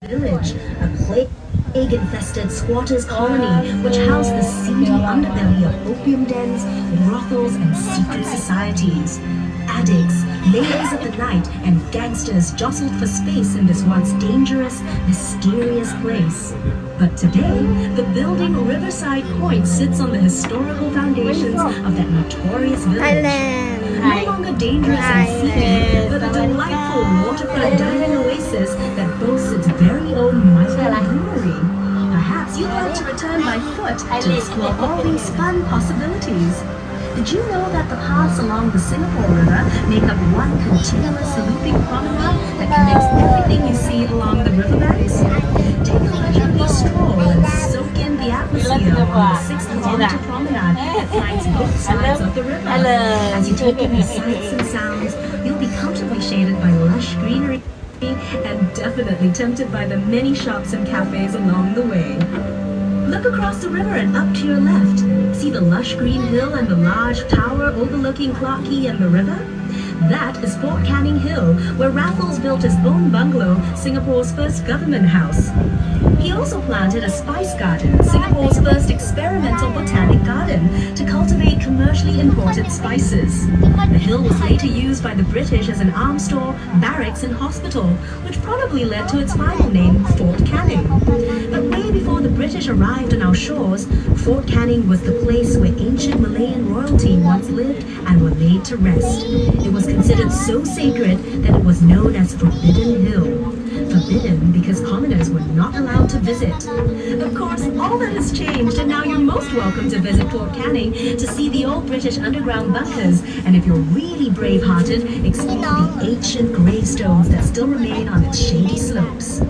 village, a plague-infested squatters' colony which housed the seedy underbelly of opium dens, brothels, and secret societies. Addicts, ladies of the night, and gangsters jostled for space in this once dangerous, mysterious place. But today, the building Riverside Point sits on the historical foundations of that notorious village. No longer dangerous and seedy, but a delightful waterfront dining oasis that boasts its very own migrant brewery. Perhaps you'd like to return by foot to explore all these fun possibilities. Did you know that the paths along the Singapore River make up one continuous looping promenade that connects everything you see along the riverbanks? Take a leisurely stroll and soak in the atmosphere along the 6-kilometer promenade that flanks both sides of the river. As you take in the sights and sounds, you'll be comfortably shaded by lush greenery and definitely tempted by the many shops and cafes along the way. Look across the river and up to your left. See the lush green hill and the large tower overlooking Clarke Quay and the river? That is Fort Canning Hill, where Raffles built his own bungalow, Singapore's first government house. He also planted a spice garden, Singapore's first experimental botanic garden, to cultivate commercially imported spices. The hill was later used by the British as an arms store, barracks, and hospital, which probably led to its final name, Fort Canning. But way before the British arrived on our shores, Fort Canning was the place where ancient Malayan royalty once lived and were laid to rest. It was considered so sacred that it was known as Forbidden Hill. Forbidden because commoners were not allowed to visit. Of course, all that has changed, and now you're most welcome to visit Fort Canning to see the old British underground bunkers, and if you're really brave-hearted, explore the ancient gravestones that still remain on its shady slopes.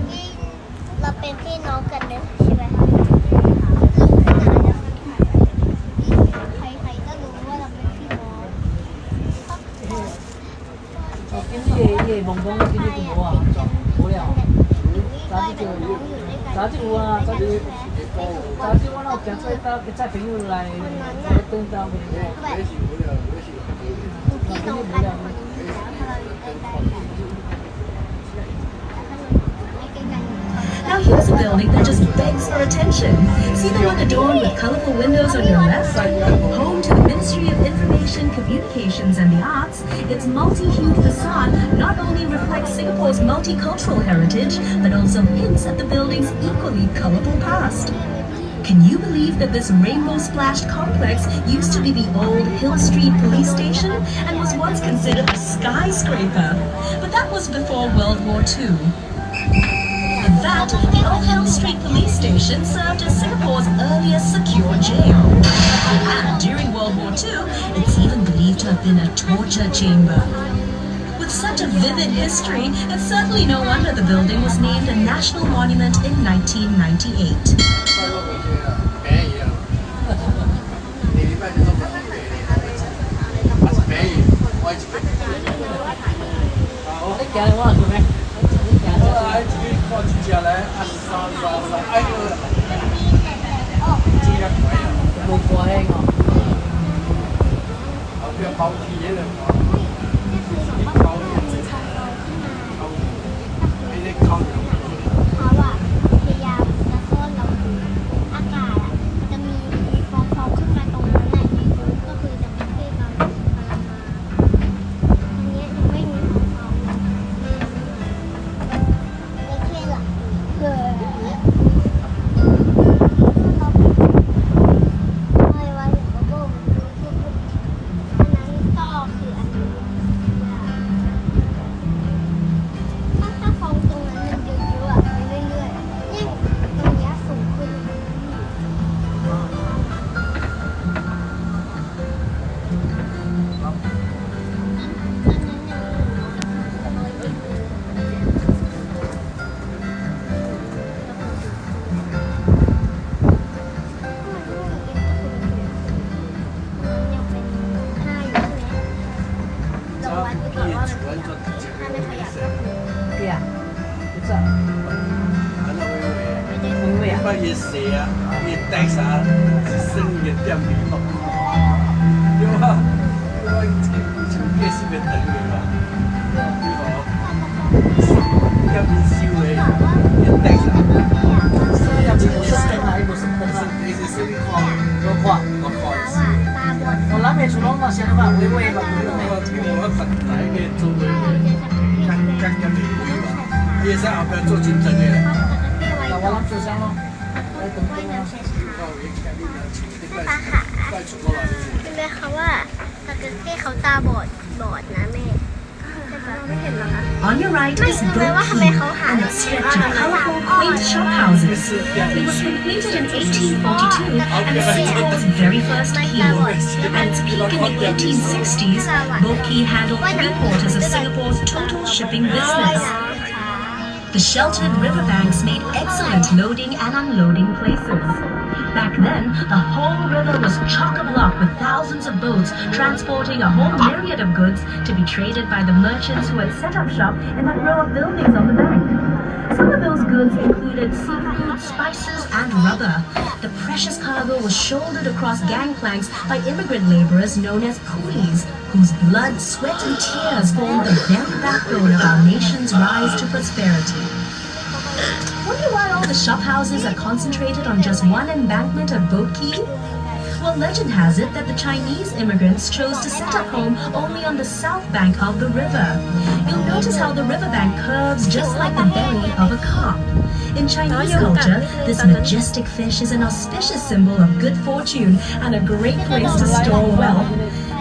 Now here's a building that just begs for attention. See the one adorned with colorful windows on your left? Home to the Ministry of Information, Communications and the Arts, its multi-hued facade not only reflects Singapore's multicultural heritage, but also hints at the building's equally colorful past. Can you believe that this rainbow-splashed complex used to be the old Hill Street Police Station and was once considered a skyscraper? But that was before World War II. In fact, the old Hill Street Police Station served as Singapore's earliest secure jail. And during World War II, it's even believed to have been a torture chamber. With such a vivid history, it's certainly no wonder the building was named a national monument in 1998. 不要做竞争的。เอาว่ารับซื้อช่างเนาะไปถึง ว่ายน้ำช้า 带ๆป้าค่ะ 带出过来。 เป็นไหมคะว่าตาเกเก้เขาตาบอดนะแม่ไม่เห็นหรอคะ On your right is Wait, Boat wait, Quay wait, wait, and its stretch of colorful, quaint shop houses. It was completed in 1842 and is Singapore's very first quay. At its peak in the 1860s, Boat Quay handled 3/4 of Singapore's total shipping business. The sheltered riverbanks made excellent loading and unloading places. Back then, the whole river was chock-a-block with thousands of boats transporting a whole myriad of goods to be traded by the merchants who had set up shop in that row of buildings on the bank. Some of those goods included seafood, spices, and rubber. The precious cargo was shouldered across gangplanks by immigrant laborers known as coolies, whose blood, sweat, and tears formed the very backbone of our nation's rise to prosperity. Wonder why all the shop houses are concentrated on just one embankment of Boat Quay? Well, legend has it that the Chinese immigrants chose to set up home only on the south bank of the river. You'll notice how the riverbank curves just like the belly of a carp. In Chinese culture, this majestic fish is an auspicious symbol of good fortune and a great place to store wealth.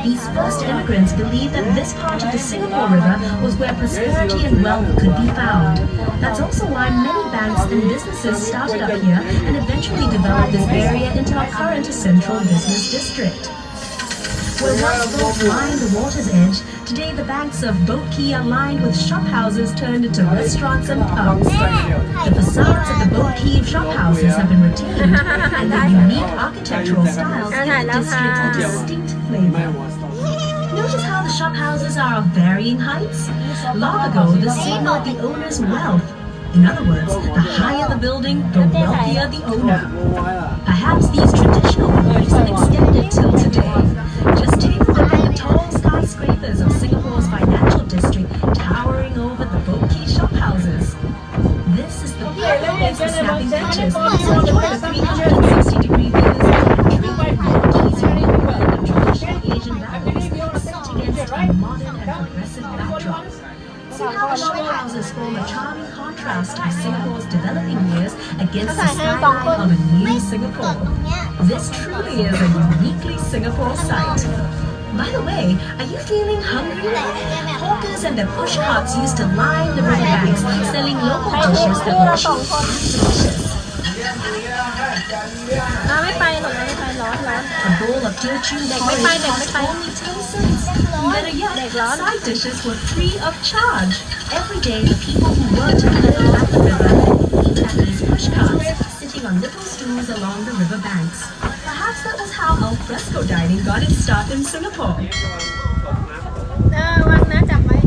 These first immigrants believed that this part of the Singapore River was where prosperity and wealth could be found. That's also why many banks and businesses started up here and eventually developed this area into our current central business district. Where once boats lined the water's edge, today the banks of Boat Quay are lined with shop houses turned into restaurants and pubs. The facades of the Boat Quay shop houses have been retained, and their unique architectural styles give the district a distinct flavor. Notice how the shop houses are of varying heights? Long ago, this signaled the owner's wealth. In other words, the higher the building, the wealthier the owner. Perhaps these traditional beliefs have extended till today. Just take a look at the tall skyscrapers of Singapore's financial district towering over the Boat Quay shop houses. This is the perfect place for snapping pictures, so enjoy the 360-degree views of Boat Quay's unique blend of traditional Asian values set against a modern and progressive backdrop. See how the shop houses form a charming contrast of Singapore's developing years against the skyline of a new Singapore. This truly is a uniquely Singapore sight. By the way, are you feeling hungry? Hawkers and their push carts used to line the riverbanks, selling local dishes that were cheap and delicious. ไม่ไปหรอกไม่ไปร้อน A bowl of Teochew porridge cost only 10 cents. Better yet, side dishes were free of charge. Every day, the people who worked at the river eat at these push carts, sitting on little stools along the river banks. Perhaps that was how al fresco dining got its start in Singapore. วางนะจับไว้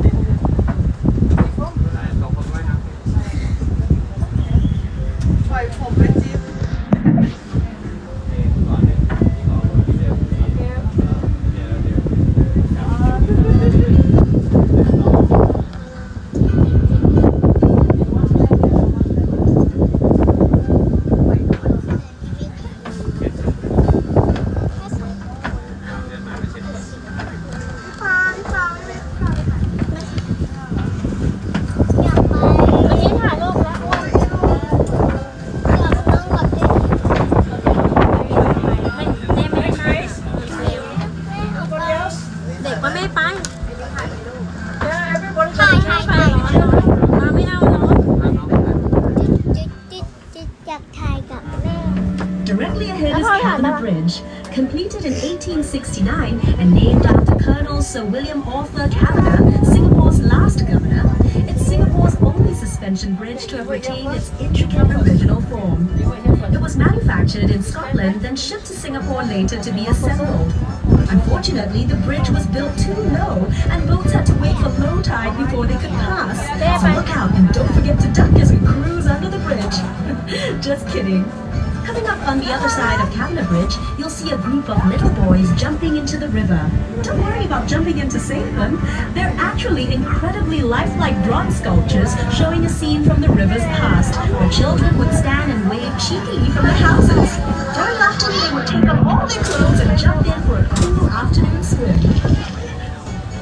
Directly ahead is Cabinet Bridge, completed in 1869 and named after Colonel Sir William Arthur Cabinet, Singapore's last governor. It's Singapore's only suspension bridge to have retained its intricate original form. It was manufactured in Scotland, then shipped to Singapore later to be assembled. Unfortunately, the bridge was built too low, and boats had to wait for low tide before they could pass. So look out and don't forget to duck as we cruise under the bridge. Just kidding. Coming up on the other side of Cabinet Bridge, you'll see a group of little boys jumping into the river. Don't worry about jumping in to save them. They're actually incredibly lifelike bronze sculptures showing a scene from the river's past, where children would stand and wave cheekily from the houses. During afternoon, they would take off all their clothes and jump in for a cool afternoon swim.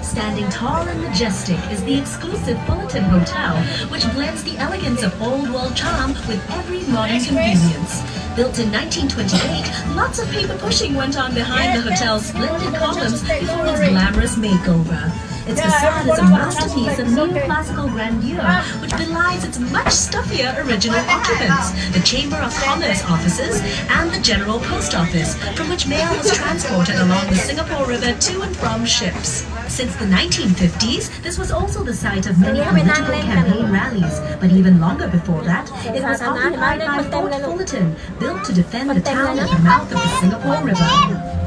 Stand Standing tall and majestic is the exclusive Fullerton Hotel, which blends the elegance of old world charm with every modern convenience. Built in 1928, lots of paper pushing went on behind the hotel's splendid columns before its glamorous makeover. Its facade is a masterpiece of neoclassical grandeur, which belies its much stuffier original occupants, the Chamber of Commerce offices and the General Post Office, from which mail was transported along the Singapore River to and from ships. Since the 1950s, this was also the site of many political campaign rallies, but even longer before that, it was occupied by Fort Fullerton, built to defend the town at the mouth of the Singapore River.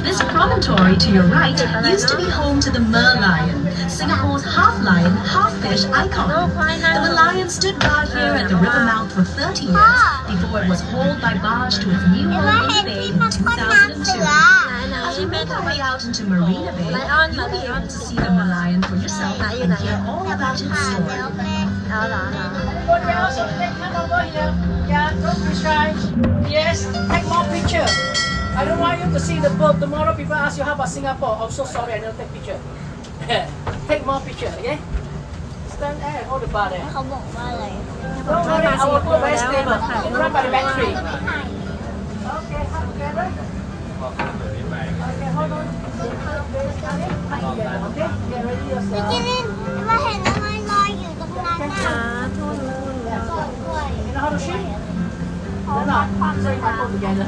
This promontory to your right used to be home to the Merlion, Singapore's half-lion, half-fish icon. The Merlion stood guard here at the river mouth for 30 years before it was hauled by barge to its new home in the bay in 2002. As you make your way out into Marina Bay, you'll be able to see the Merlion for yourself and hear all about its story. Everybody else, come over here. Yeah, don't be shy. Yes, take more picture. I don't want you to see the boat. Tomorrow people ask you how about Singapore. I'm so sorry, I don't take picture. Take more picture, okay? Stand there and hold the bar there. Don't worry, I will go very stable. Run by the battery. Okay, come together. Okay, hold on. Okay, get ready yourself. You know how to swim? No, no. So you might go together.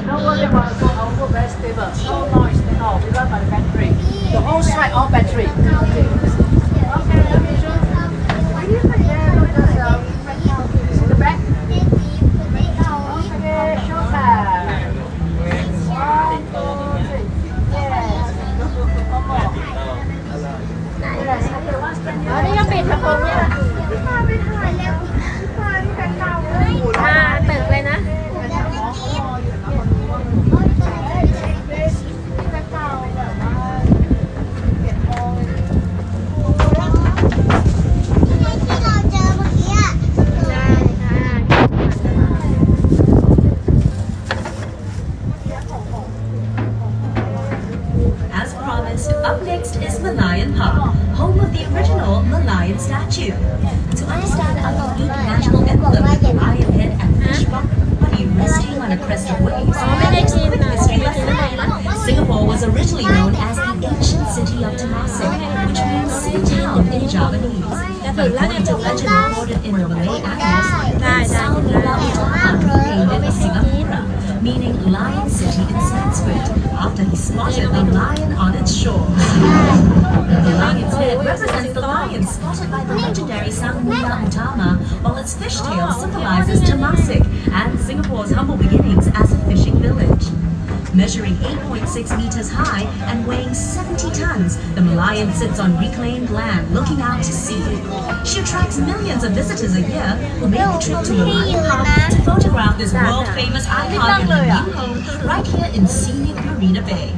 Don't worry about it, I'll go very stable. No noise at all. We run by the battery. The whole side all battery. Okay, let me show you. Yeah, look at yourself. See the back? Okay, showtime. 1, 2, 3. Yes. One more. Yes, okay, one stand here. นี่ก็ปิดกระโปรงเนี่ยนะตึกเลยนะ Up next is Merlion Park, home of the original Merlion statue. To understand our unique national emblem with the lion head and fish body resting on a crest of waves, and a quick history lesson. Singapore was originally known as the ancient city of Temasek, which means sea town in Javanese. But according to legend recorded in the Malay Atlas, Salmonella Utama named it Singapura, meaning lion city in Sanskrit, after he spotted a lion on its shores. The lion's head represents the lion spotted by the legendary Salmonella Utama, while its fishtail symbolizes Temasek and Singapore's humble beginnings as a fishing village. Measuring 8.6 meters high and weighing 70 tons, the Merlion sits on reclaimed land looking out to sea. She attracts millions of visitors a year who make the trip to Merlion Park to photograph this world-famous icon in her new home right here in scenic Marina Bay.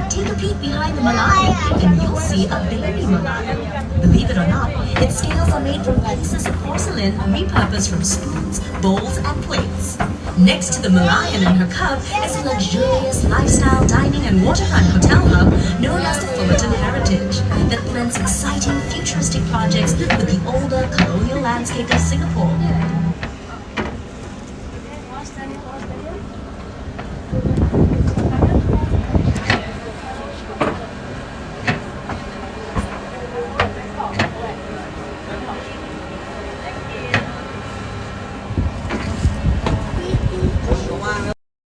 Take a peek behind the Merlion and you'll see a baby Merlion. Believe it or not, its scales are made from pieces of porcelain repurposed from spoons, bowls, and plates. Next to the Merlion and her cub is a luxurious lifestyle dining and waterfront hotel hub known as the Fullerton Heritage that blends exciting futuristic projects with the older colonial landscape of Singapore.